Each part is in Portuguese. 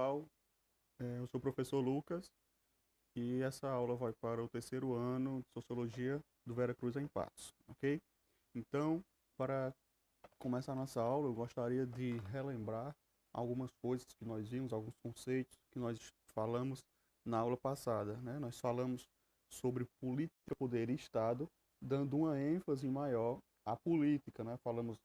Eu sou o professor Lucas e essa aula vai para o terceiro ano de Sociologia do Vera Cruz em Patos, ok? Então, para começar a nossa aula, eu gostaria de relembrar algumas coisas que nós vimos, alguns conceitos que nós falamos na aula passada, né? Nós falamos sobre política, poder e Estado, dando uma ênfase maior à política, né? Falamos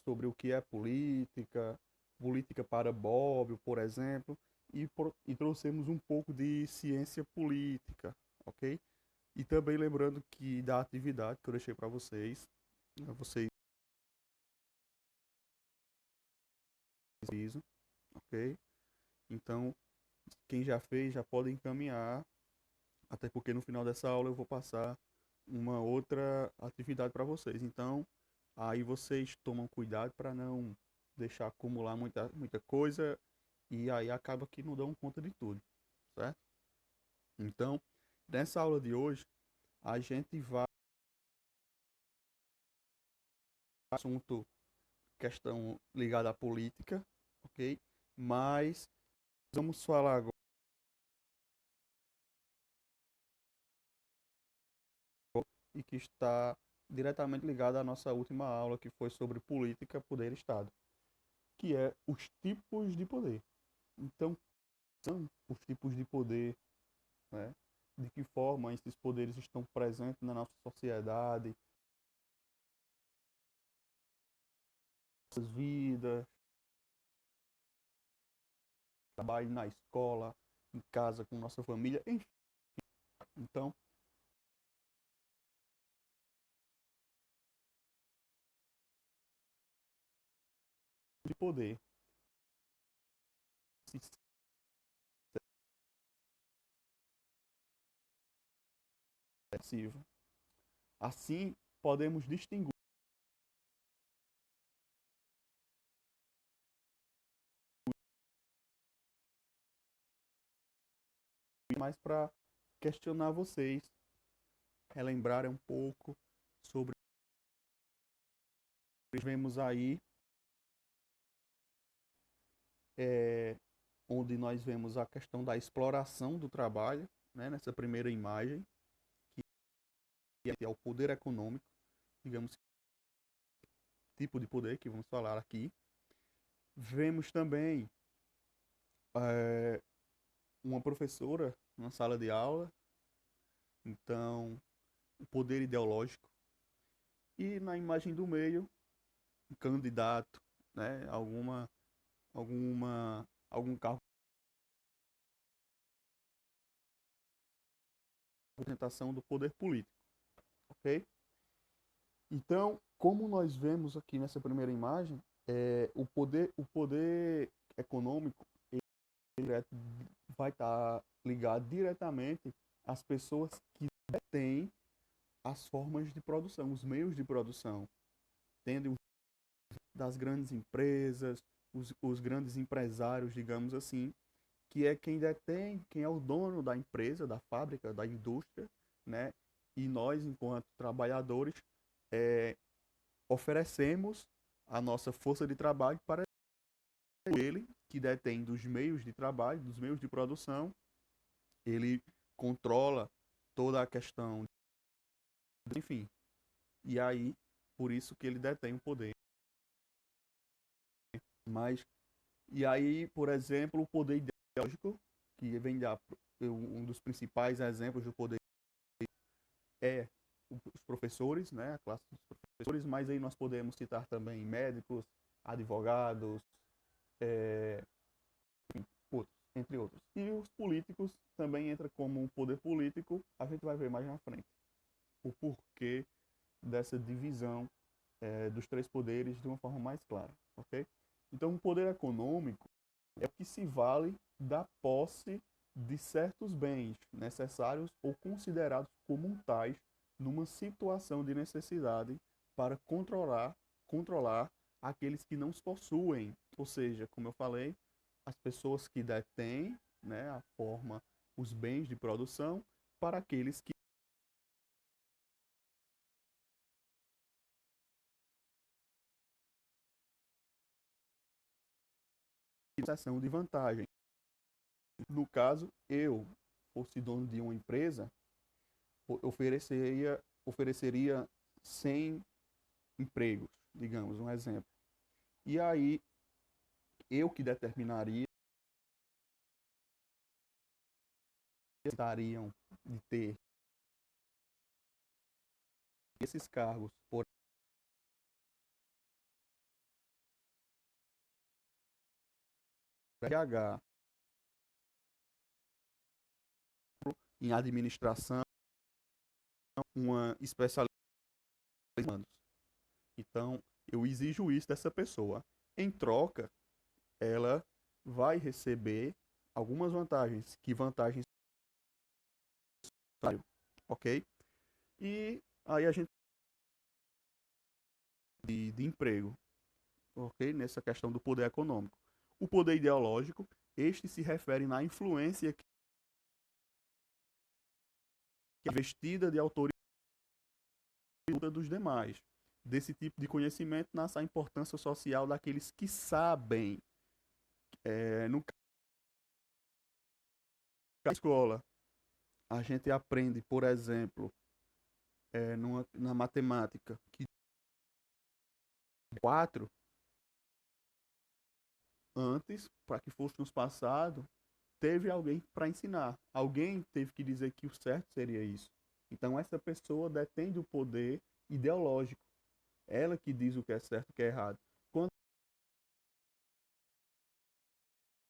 sobre o que é política, política para Bobbio, por exemplo, e trouxemos um pouco de ciência política, ok? E também lembrando que da atividade que eu deixei para vocês, vocês precisam, ok? Então, quem já fez já pode encaminhar, até porque no final dessa aula eu vou passar uma outra atividade para vocês. Então, aí vocês tomam cuidado para não deixar acumular muita coisa e aí acaba que não dão conta de tudo, certo? Então, nessa aula de hoje, a gente vai assunto questão ligada à política, ok? Mas vamos falar agora e que está diretamente ligada à nossa última aula, que foi sobre política, poder e Estado, que é os tipos de poder. Então, são os tipos de poder, né? De que forma esses poderes estão presentes na nossa sociedade, nossas vidas, trabalho na escola, em casa com nossa família, enfim. Então, de poder excessivo. Assim, podemos distinguir mais para questionar vocês, relembrarem um pouco sobre o que vemos aí, é, onde nós vemos a questão da exploração do trabalho, né, nessa primeira imagem, que é o poder econômico, digamos, tipo de poder que vamos falar aqui. Vemos também é, uma professora na sala de aula, então, o poder ideológico. E na imagem do meio, um candidato, né, algum cargo de representação do poder político, ok? Então, como nós vemos aqui nessa primeira imagem, o poder econômico ele vai estar ligado diretamente às pessoas que detêm as formas de produção, os meios de produção, tendo das grandes empresas, os grandes empresários, digamos assim, que é quem detém, quem é o dono da empresa, da fábrica, da indústria, né? E nós, enquanto trabalhadores, é, oferecemos a nossa força de trabalho para ele, que detém dos meios de trabalho, dos meios de produção, ele controla toda a questão, enfim. E aí, por isso que ele detém o poder. Mas, e aí, por exemplo, o poder ideológico, que vem um dos principais exemplos do poder é os professores, né, a classe dos professores, mas aí nós podemos citar também médicos, advogados, é, outros, entre outros. E os políticos também entra como um poder político, a gente vai ver mais na frente o porquê dessa divisão dos três poderes de uma forma mais clara, ok? Então, o poder econômico é o que se vale da posse de certos bens necessários ou considerados como tais numa situação de necessidade para controlar aqueles que não os possuem. Ou seja, como eu falei, as pessoas que detêm, né, a forma, os bens de produção para aqueles que têm sensação de vantagem. No caso, eu fosse dono de uma empresa, ofereceria 100 empregos, digamos, um exemplo. E aí, eu que determinaria estariam de ter esses cargos por RH, em administração, uma especialidade em humanos. Então, eu exijo isso dessa pessoa. Em troca, ela vai receber algumas vantagens. Que vantagens? Ok? E aí a gente de emprego, ok? Nessa questão do poder econômico. O poder ideológico, este se refere na influência que é vestida de autoridade dos demais. Desse tipo de conhecimento nasce a importância social daqueles que sabem. No caso da escola, a gente aprende, por exemplo, na matemática, que 4 antes, para que fosse nos passado, teve alguém para ensinar. Alguém teve que dizer que o certo seria isso. Então, essa pessoa detém o poder ideológico. Ela que diz o que é certo e o que é errado. Quando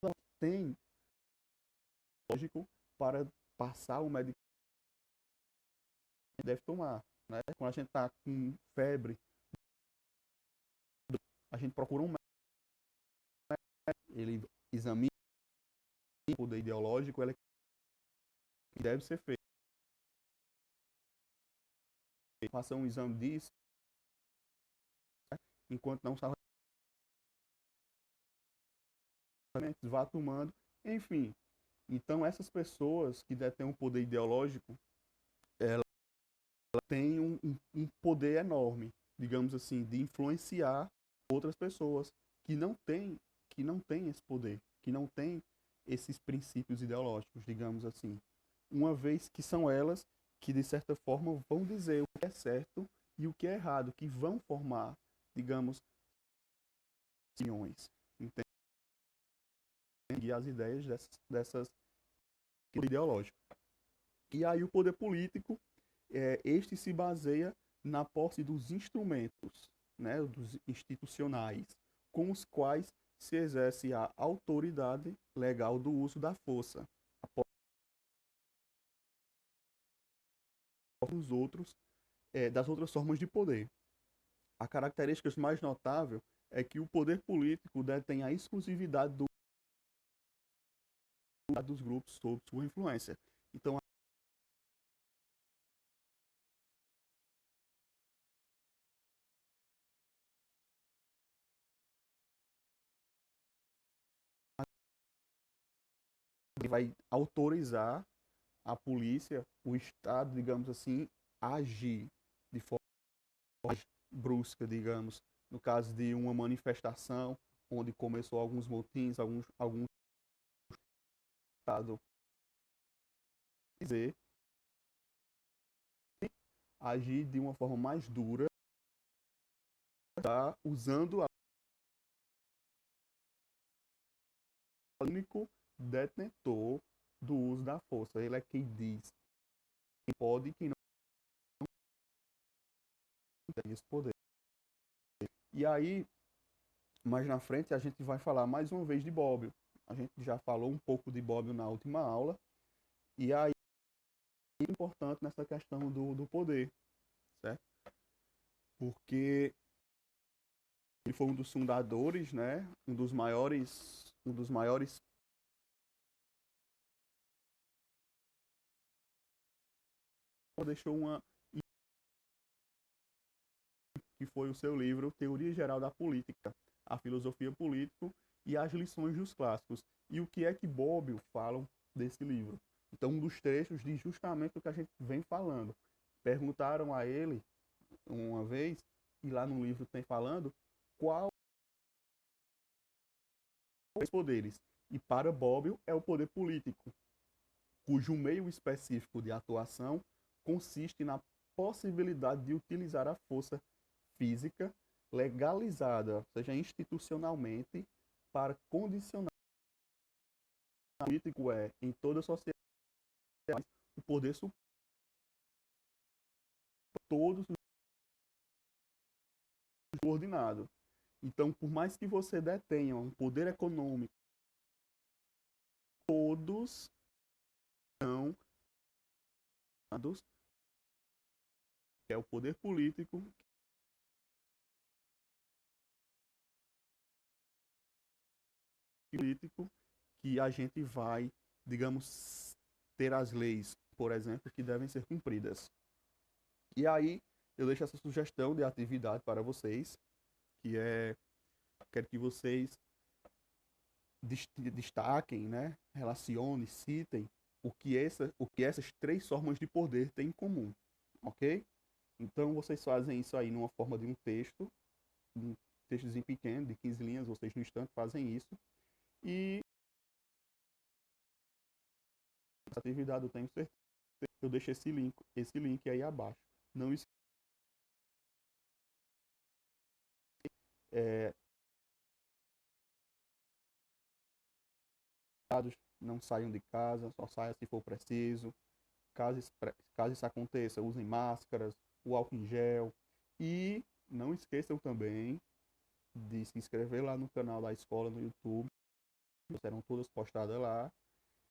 ela tem lógico para passar o medicamento que deve tomar. Né? Quando a gente está com febre, a gente procura um médico, ele examina o poder ideológico, ela que deve ser feito. Faça um exame disso, enquanto não está vá tomando, enfim. Então, essas pessoas que detêm um poder ideológico, ela tem um poder enorme, digamos assim, de influenciar outras pessoas que não têm esse poder, que não têm esses princípios ideológicos, digamos assim. Uma vez que são elas que, de certa forma, vão dizer o que é certo e o que é errado, que vão formar, digamos, opiniões, entende? E as ideias dessas ideológicas. E aí o poder político, este se baseia na posse dos instrumentos, né, dos institucionais, com os quais se exerce a autoridade legal do uso da força, dos outros, das outras formas de poder. A característica mais notável é que o poder político detém a exclusividade dos grupos sob sua influência. Então, ele vai autorizar a polícia, o Estado, digamos assim, a agir de forma brusca, digamos, no caso de uma manifestação onde começou alguns motins, alguns Estado dizer, agir de uma forma mais dura, tá? Usando o único detentor do uso da força. Ele é quem diz quem pode e quem não tem esse poder. E aí, mais na frente, a gente vai falar mais uma vez de Bobbio. A gente já falou um pouco de Bobbio na última aula. E aí, é importante nessa questão do poder, certo? Porque ele foi um dos fundadores, né? Um dos maiores deixou uma que foi o seu livro Teoria Geral da Política, a filosofia política e as lições dos clássicos. E o que é que Bobbio falam desse livro? Então, um dos trechos diz justamente o que a gente vem falando. Perguntaram a ele uma vez, e lá no livro tem falando, qual três poderes. E para Bobbio é o poder político, cujo meio específico de atuação consiste na possibilidade de utilizar a força física legalizada, ou seja, institucionalmente, para condicionar o político em toda a sociedade o poder supremo todos subordinados. Então, por mais que você detenha um poder econômico, todos são que é o poder político que a gente vai, digamos, ter as leis, por exemplo, que devem ser cumpridas. E aí eu deixo essa sugestão de atividade para vocês, que é, quero que vocês destaquem, né, relacionem, citem o que essas três formas de poder têm em comum, ok? Então vocês fazem isso aí numa forma de um textozinho pequeno, de 15 linhas, vocês no instante fazem isso. E essa atividade eu tenho certeza, eu deixo esse link aí abaixo. Não esqueça, é, não saiam de casa, só saia se for preciso. Caso isso aconteça, usem máscaras, o álcool em gel. E não esqueçam também de se inscrever lá no canal da escola no YouTube. Serão todas postadas lá.